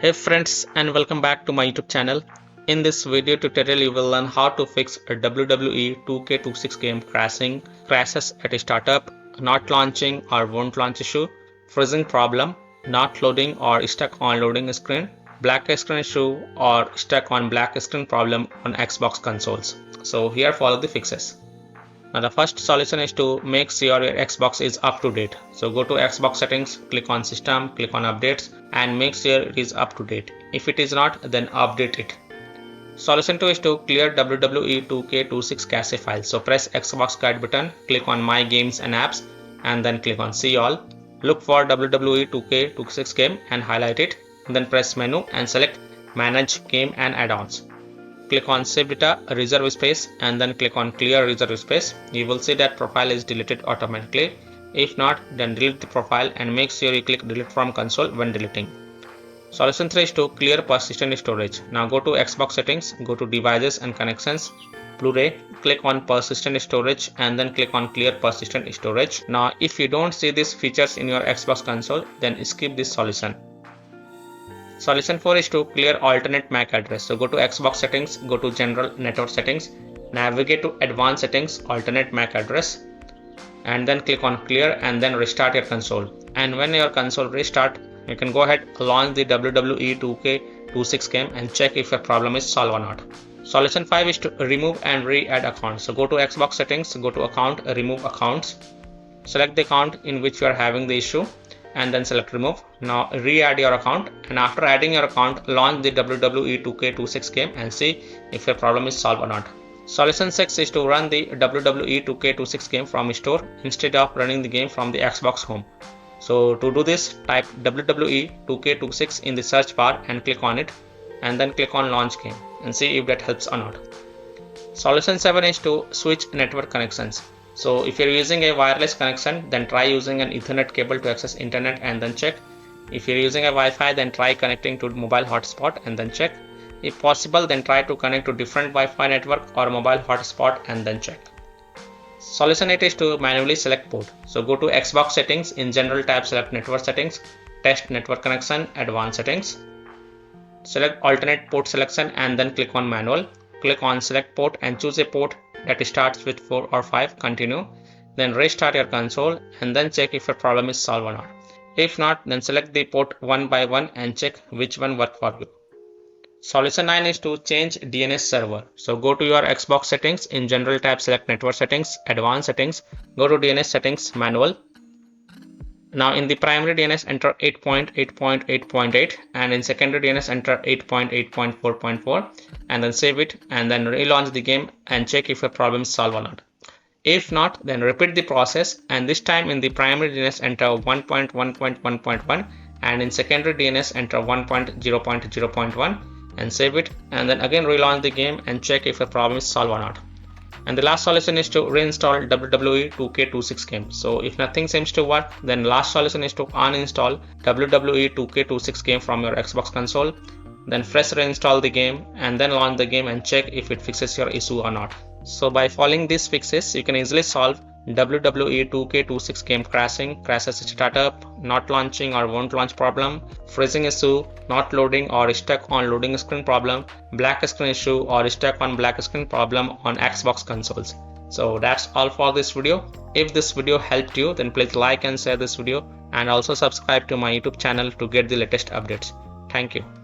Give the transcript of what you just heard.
Hey friends, and welcome back to my YouTube channel. In this video tutorial you will learn how to fix a WWE 2K26 game crashes at a startup, not launching or won't launch issue, freezing problem, not loading or stuck on loading screen, black screen issue or stuck on black screen problem on Xbox consoles. So here follow the fixes. Now the first solution is to make sure your Xbox is up to date. So go to Xbox settings, click on system, click on updates and make sure it is up to date. If it is not, then update it. Solution 2 is to clear WWE 2K26 cache file. So press Xbox guide button, click on my games and apps and then click on see all. Look for WWE 2K26 game and highlight it. Then press menu and select manage game and add-ons. Click on save data, reserve space and then click on clear reserve space. You will see that profile is deleted automatically. If not, then delete the profile and make sure you click delete from console when deleting. Solution 3 is to clear persistent storage. Now go to Xbox settings, go to devices and connections, Blu-ray, click on persistent storage and then click on clear persistent storage. Now if you don't see these features in your Xbox console, then skip this solution. Solution 4 is to clear alternate MAC address. So go to Xbox settings, go to general network settings, navigate to advanced settings, alternate MAC address and then click on clear and then restart your console. And when your console restart, you can go ahead launch the WWE 2K26 game and check if your problem is solved or not. Solution 5 is to remove and re-add accounts. So go to Xbox settings, go to account, remove accounts, select the account in which you are having the issue and then select remove. Now re-add your account and after adding your account, launch the WWE 2K26 game and see if your problem is solved or not. Solution 6 is to run the WWE 2K26 game from store instead of running the game from the Xbox home. So to do this, type WWE 2K26 in the search bar and click on it and then click on launch game and see if that helps or not. Solution 7 is to switch network connections. So if you're using a wireless connection, then try using an Ethernet cable to access internet and then check. If you're using a Wi-Fi, then try connecting to mobile hotspot and then check. If possible, then try to connect to different Wi-Fi network or mobile hotspot and then check. Solution 8 is to manually select port. So go to Xbox settings, in general tab select network settings, test network connection, advanced settings. Select alternate port selection and then click on manual. Click on select port and choose a port that starts with 4 or 5, continue. Then restart your console and then check if your problem is solved or not. If not, then select the port one by one and check which one worked for you. Solution 9 is to change DNS server. So go to your Xbox settings, in general tab select network settings, advanced settings, go to DNS settings, manual. Now in the primary DNS enter 8.8.8.8 and in secondary DNS enter 8.8.4.4 and then save it and then relaunch the game and check if your problem is solved or not. If not, then repeat the process and this time in the primary DNS enter 1.1.1.1 and in secondary DNS enter 1.0.0.1 and save it and then again relaunch the game and check if your problem is solved or not. And the last solution is to reinstall WWE 2K26 game. So if nothing seems to work, then last solution is to uninstall WWE 2K26 game from your Xbox console, then fresh reinstall the game and then launch the game and check if it fixes your issue or not. So by following these fixes, you can easily solve WWE 2K26 game crashes startup, not launching or won't launch problem, freezing issue, not loading or stuck on loading screen problem, black screen issue or stuck on black screen problem on Xbox consoles. So that's all for this video. If this video helped you, then please like and share this video and also subscribe to my YouTube channel to get the latest updates. Thank you.